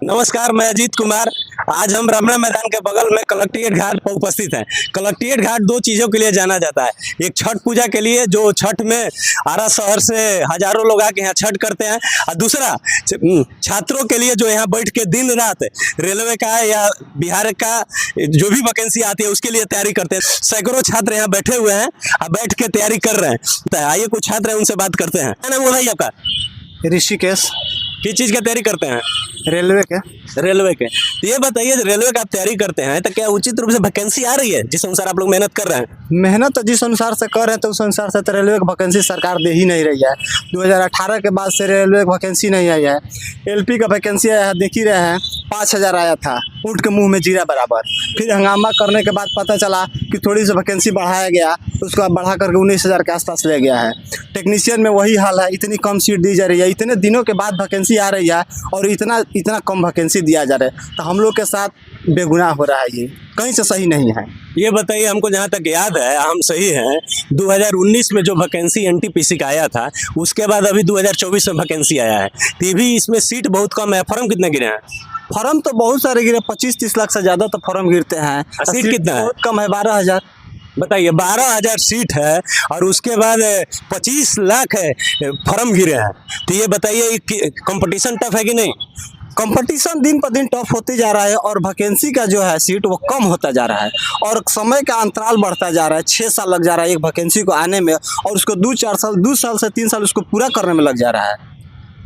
नमस्कार, मैं अजीत कुमार। आज हम रमना मैदान के बगल में कलेक्ट्रेट घाट पर उपस्थित हैं। कलेक्ट्रेट घाट दो चीज़ों के लिए जाना जाता है। एक छठ पूजा के लिए, जो छठ में आरा शहर से हजारों लोग आके यहाँ छठ करते हैं, और दूसरा छात्रों के लिए, जो यहाँ बैठ के दिन रात रेलवे का या बिहार का जो भी वैकेंसी आती है उसके लिए तैयारी करते हैं। सैकड़ों छात्र यहाँ बैठे हुए हैं और बैठ के तैयारी कर रहे हैं। तो आइए कुछ छात्र हैं, उनसे बात करते हैं। क्या नाम है भाई आपका? ऋषिकेश। किस चीज़ का तैयारी करते हैं? रेलवे के। रेलवे के। तो ये बताइए, रेलवे का आप तैयारी करते हैं तो क्या उचित रूप से वैकेंसी आ रही है जिस अनुसार आप लोग मेहनत कर रहे हैं? मेहनत तो जिस अनुसार से कर रहे हैं तो उस अनुसार से तो रेलवे की वैकेंसी सरकार दे ही नहीं रही है। 2018 के बाद से रेलवे की वैकेंसी नहीं आई है। एलपी का वैकेंसी आया है, देख ही रहे हैं, 5000 आया था, ऊँट के मुंह में जीरा बराबर। फिर हंगामा करने के बाद पता चला कि थोड़ी सी वैकेंसी बढ़ाया गया, उसको बढ़ा करके 19000 के आसपास ले गया है। टेक्नीशियन में वही हाल है, इतनी कम सीट दी जा रही है, इतने दिनों के बाद वैकेंसी आ रही है और इतना कम वैकेंसी दिया जा रहा है। तो हम लोग के साथ बेगुनाह हो रहा है, ये कहीं से सही नहीं है। ये बताइए, हमको जहाँ तक याद है, हम सही हैं, 2019 में जो वैकेंसी एनटीपीसी का आया था, उसके बाद अभी 2024 में वैकेंसी आया है। तो भी इसमें सीट बहुत कम है। फॉर्म कितने गिरे हैं? फॉर्म तो बहुत सारे गिरे, 25-30 लाख से ज़्यादा तो फॉर्म गिरते हैं। सीट कितना है? बहुत कम है, 12000। बताइए, 12000 सीट है और उसके बाद 25 लाख है फॉर्म गिरे हैं। तो ये बताइए, कंपटीशन टफ है कि नहीं? कंपटीशन दिन पर दिन टफ होते जा रहा है और वैकेंसी का जो है सीट वो कम होता जा रहा है और समय का अंतराल बढ़ता जा रहा है। 6 साल लग जा रहा है एक वैकेंसी को आने में और उसको 2 साल से 3 साल उसको पूरा करने में लग जा रहा है।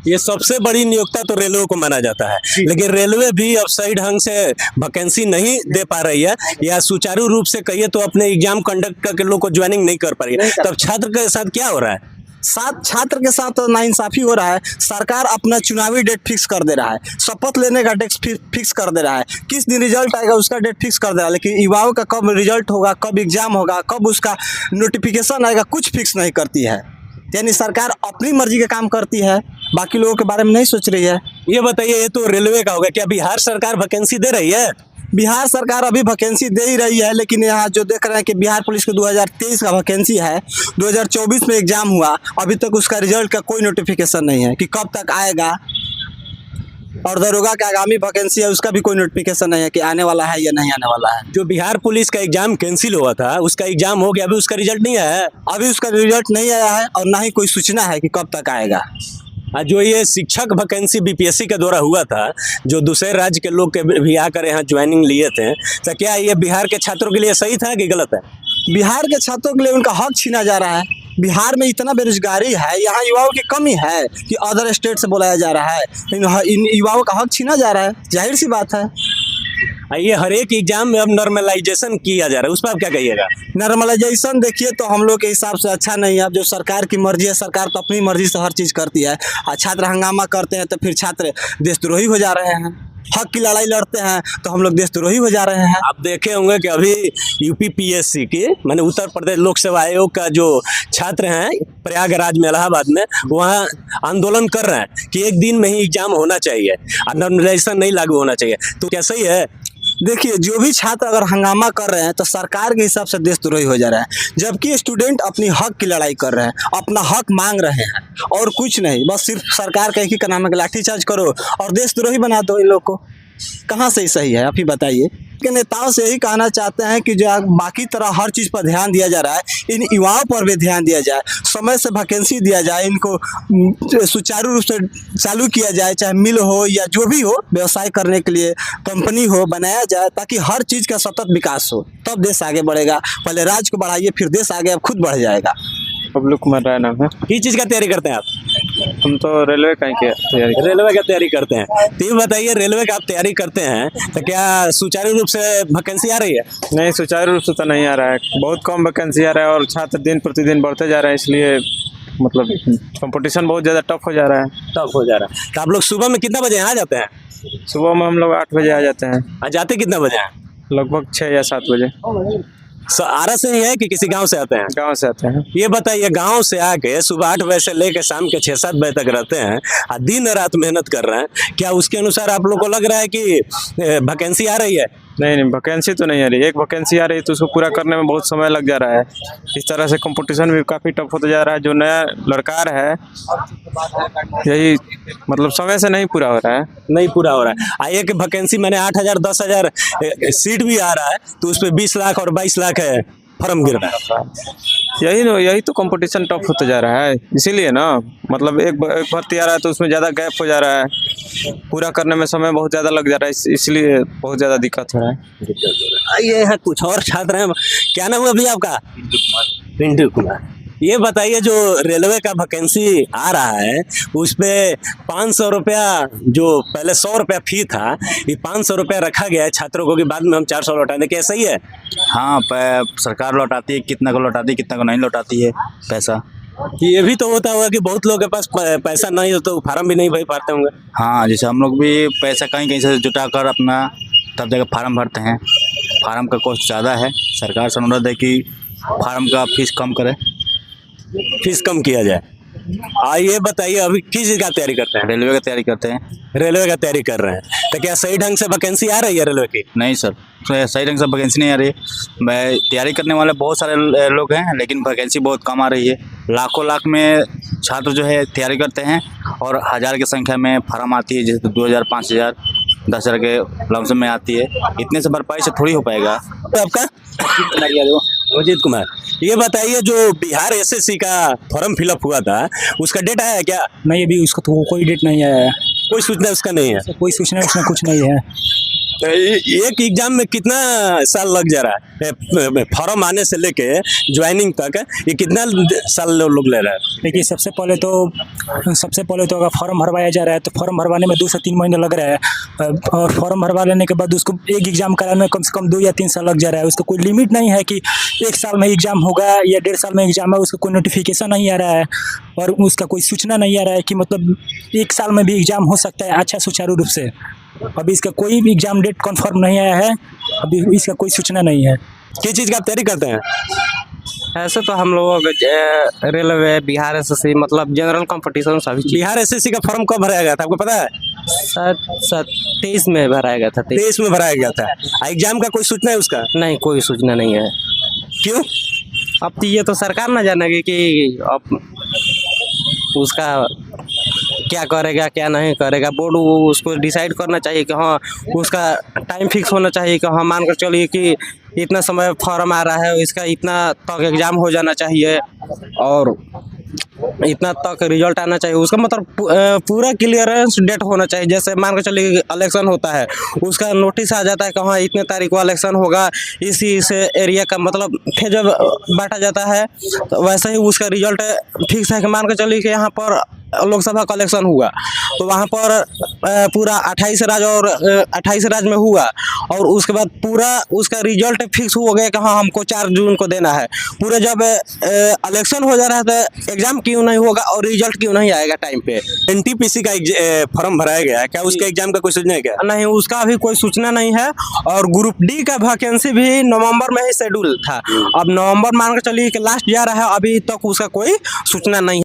ये सबसे बड़ी नियोक्ता तो रेलवे को माना जाता है, लेकिन रेलवे भी अब सही ढंग से वैकेंसी नहीं दे पा रही है, या सुचारू रूप से कहिए तो अपने एग्जाम कंडक्ट करके लोग को ज्वाइनिंग नहीं कर पा रही है। तब छात्र के साथ क्या हो रहा है? छात्र के साथ तो नाइंसाफी हो रहा है। सरकार अपना चुनावी डेट फिक्स कर दे रहा है, शपथ लेने का डेट फिक्स कर दे रहा है, किस दिन रिजल्ट आएगा उसका डेट फिक्स कर दे रहा है, लेकिन युवाओं का कब रिजल्ट होगा, कब एग्जाम होगा, कब उसका नोटिफिकेशन आएगा, कुछ फिक्स नहीं करती है। यानी सरकार अपनी मर्जी का काम करती है, बाकी लोगों के बारे में नहीं सोच रही है। ये बताइए, ये तो रेलवे का होगा, क्या बिहार सरकार वैकेंसी दे रही है? बिहार सरकार अभी वैकेंसी दे ही रही है, लेकिन यहाँ जो देख रहे हैं कि बिहार पुलिस के 2023 का वैकेंसी है, 2024 में एग्जाम हुआ, अभी तक उसका रिजल्ट का कोई नोटिफिकेशन नहीं है कि कब तक आएगा। और दरोगा का आगामी वैकेंसी है, उसका भी कोई नोटिफिकेशन नहीं है कि आने वाला है या नहीं आने वाला है। जो बिहार पुलिस का एग्जाम कैंसिल हुआ था, उसका एग्जाम हो गया, अभी उसका रिजल्ट नहीं आया है। अभी उसका रिजल्ट नहीं आया है और ना ही कोई सूचना है कि कब तक आएगा। जो ये शिक्षक वैकेंसी बीपीएससी के द्वारा हुआ था, जो दूसरे राज्य के लोग के भी आकर यहाँ ज्वाइनिंग लिए थे, तो क्या ये बिहार के छात्रों के लिए सही था कि गलत है? बिहार के छात्रों के लिए उनका हक छीना जा रहा है। बिहार में इतना बेरोजगारी है, यहाँ युवाओं की कमी है कि अदर स्टेट से बुलाया जा रहा है, इन युवाओं का हक छीना जा रहा है, जाहिर सी बात है। ये हर एक एग्जाम में अब नॉर्मलाइजेशन किया जा रहा है, उस पर आप क्या कहिएगा? नॉर्मलाइजेशन देखिए तो हम लोग के हिसाब से अच्छा नहीं है। अब जो सरकार की मर्जी है, सरकार तो अपनी मर्जी से हर चीज़ करती है, और छात्र हंगामा करते हैं तो फिर छात्र देशद्रोही हो जा रहे हैं। हक की लड़ाई लड़ते हैं तो हम लोग देशद्रोही हो जा रहे हैं। आप देखे होंगे कि अभी यूपीपीएससी की, माने उत्तर प्रदेश लोक सेवा आयोग का जो छात्र हैं प्रयागराज में, इलाहाबाद में, वहाँ आंदोलन कर रहे हैं कि एक दिन में ही एग्जाम होना चाहिए, नॉर्मलाइजेशन नहीं लागू होना चाहिए। तो क्या सही है? देखिए, जो भी छात्र अगर हंगामा कर रहे हैं तो सरकार के हिसाब से देशद्रोही हो जा रहा है, जबकि स्टूडेंट अपनी हक की लड़ाई कर रहे हैं, अपना हक मांग रहे हैं और कुछ नहीं। बस सिर्फ सरकार का एक ही का नाम है कि लाठीचार्ज करो और देशद्रोही बना दो इन लोग को। कहाँ से सही है, आप ही बताइए। के नेताओं से यही कहना चाहते हैं कि जो बाकी तरह हर चीज़ पर ध्यान दिया जा रहा है, इन युवाओं पर भी ध्यान दिया जाए, समय से वैकेंसी दिया जाए, इनको सुचारू रूप से चालू किया जाए, चाहे मिल हो या जो भी हो, व्यवसाय करने के लिए कंपनी हो, बनाया जाए, ताकि हर चीज़ का सतत विकास हो, तब देश आगे बढ़ेगा। पहले राज्य को बढ़ाइए, फिर देश आगे अब खुद बढ़ जाएगा। बबलू कुमार राय नाम है। किस चीज़ का तैयारी करते हैं आप? हम तो रेलवे का ही तैयारी। रेलवे का तैयारी करते हैं। तो ये बताइए, रेलवे का आप तैयारी करते हैं तो क्या सुचारू रूप से वैकेंसी आ रही है? नहीं, सुचारू रूप से तो नहीं आ रहा है, बहुत कम वैकेंसी आ रहा है और छात्र दिन प्रतिदिन बढ़ते जा रहे हैं, इसलिए मतलब कंपटीशन बहुत ज़्यादा टफ हो जा रहा है। टफ हो जा रहा है। तो आप लोग सुबह में कितना बजे आ जाते हैं? सुबह में हम लोग 8 बजे आ जाते हैं। आ जाते कितना बजे हैं? लगभग 6 या 7 बजे। आरा से ही है कि किसी गांव से आते हैं? गाँव से आते हैं। ये बताइए, गांव से आके सुबह 8 बजे से लेकर शाम के 6-7 बजे तक रहते हैं और दिन रात मेहनत कर रहे हैं, क्या उसके अनुसार आप लोग को लग रहा है कि वैकेंसी आ रही है? नहीं नहीं, वैकेंसी तो नहीं आ रही। एक वैकेंसी आ रही है तो उसको पूरा करने में बहुत समय लग जा रहा है। इस तरह से कंपटीशन भी काफ़ी टफ होता जा रहा है। जो नया लड़का है यही मतलब समय से नहीं पूरा हो रहा है। नहीं पूरा हो रहा है। आइए कि वैकेंसी मैंने 8,000 10,000 सीट भी आ रहा है, तो उस पर 20 लाख और 22 लाख है फॉर्म गिर रहा है। यही तो कंपटीशन टफ होता जा रहा है। इसीलिए ना मतलब एक भर्ती आ रहा है तो उसमें ज़्यादा गैप हो जा रहा है। पूरा करने में समय बहुत ज़्यादा लग जा रहा है, इसलिए बहुत ज़्यादा दिक्कत हो रहा है। आइए यहाँ कुछ और छात्र हैं। क्या नाम है अभी आपका? पिंटू कुमार। ये बताइए, जो रेलवे का वैकेंसी आ रहा है उस पे 500 रुपया, जो पहले 100 रुपया फी था, ये 500 रुपया रखा गया है छात्रों को कि बाद में हम 400 लौटा दें। क्या सही है? हाँ, सरकार लौटाती है, कितना को लौटाती है, कितना को नहीं लौटाती है पैसा। ये भी तो होता होगा कि बहुत लोगों के पास पैसा नहीं हो तो फार्म भी नहीं भर पाते होंगे। हाँ, जैसे हम लोग भी पैसा कहीं कहीं से जुटा कर अपना तब जाकर फार्म भरते हैं। फार्म का कॉस्ट ज़्यादा है। सरकार से अनुरोध है कि फार्म का फीस कम करे। फीस कम किया जाए। ये बताइए, अभी किस चीज़ का तैयारी करते हैं? रेलवे की तैयारी करते हैं। रेलवे का तैयारी कर रहे हैं, तो क्या सही ढंग से वैकेंसी आ रही है रेलवे की? नहीं सर, सही ढंग से वैकेंसी नहीं आ रही है। मैं तैयारी करने वाले बहुत सारे लोग हैं, लेकिन वैकेंसी बहुत कम आ रही है। लाखों लाख में छात्र जो है तैयारी करते हैं और हज़ार की संख्या में फार्म आती है, जैसे 2,000 5,000 10,000 के लमसम में आती है। इतने से भरपाई से थोड़ी हो पाएगा। तो आपका? अजीत कुमार। ये बताइए, जो बिहार एसएससी का फॉर्म फिलअप हुआ था उसका डेट आया है क्या? नहीं, अभी उसका तो कोई डेट नहीं आया है। कोई सूचना उसका नहीं है? कोई सूचना उसमें कुछ नहीं है। तो एक एग्जाम में कितना साल लग जा रहा है? फॉर्म आने से लेके ज्वाइनिंग तक ये कितना साल लोग ले रहा है? देखिए, सबसे पहले तो अगर फॉर्म भरवाया जा रहा है तो फॉर्म भरवाने में 2 से 3 महीने लग रहा है, और फॉर्म भरवा लेने के बाद उसको एक एग्जाम कराने में कम से कम 2 या 3 साल लग जा रहा है। उसका कोई लिमिट नहीं है कि 1 साल में एग्जाम होगा या 1.5 साल में एग्जाम है। उसका कोई नोटिफिकेशन नहीं आ रहा है और उसका कोई सूचना नहीं आ रहा है कि मतलब 1 साल में भी एग्जाम हो सकता है अच्छा सुचारू रूप से। अभी इसका कोई भी एग्जाम डेट कंफर्म नहीं आया है, अभी इसका कोई सूचना नहीं है। किस चीज़ का आप तैयारी करते हैं? ऐसे तो हम लोग रेलवे, बिहार एसएससी, मतलब जनरल कंपटीशन सभी चीज। बिहार एसएससी का फॉर्म कब भराया गया था, आपको पता है? शायद 23 में भराया गया था। 23 में भराया गया था। एग्जाम का कोई सूचना है उसका? नहीं, कोई सूचना नहीं है। क्यों? अब तो ये तो सरकार ना जानेगी कि अब उसका क्या करेगा क्या नहीं करेगा। बोर्ड उसको डिसाइड करना चाहिए कि हाँ, उसका टाइम फिक्स होना चाहिए कि हाँ, मान कर चलिए कि इतना समय फॉर्म आ रहा है, इसका इतना तक एग्ज़ाम हो जाना चाहिए और इतना तक रिजल्ट आना चाहिए। उसका मतलब पूरा क्लियरेंस डेट होना चाहिए। जैसे मान कर चलिए इलेक्शन होता है, उसका नोटिस आ जाता है कि हाँ, इतने तारीख को इलेक्शन होगा, इस एरिया का मतलब फिर जब बांटा जाता है तो वैसे ही उसका रिजल्ट फिक्स है कि मान कर चलिए कि यहाँ पर लोकसभा का इलेक्शन हुआ तो वहाँ पर पूरा 28 राज्य और 28 राज्य में हुआ और उसके बाद पूरा उसका रिजल्ट फिक्स हो गया कि हाँ, हमको 4 जून को देना है। पूरा जब इलेक्शन हो जा रहा है तो एग्जाम क्यों नहीं होगा और रिजल्ट क्यों नहीं आएगा टाइम पे? एनटीपीसी का फॉर्म भराया गया है, क्या उसका एग्जाम का कोई सूचना है क्या? नहीं, उसका अभी कोई सूचना नहीं है। और ग्रुप डी का वैकेंसी भी नवंबर में ही शेड्यूल था। अब नवंबर मान कर चलिए कि लास्ट जा रहा है, अभी तक उसका कोई सूचना नहीं है।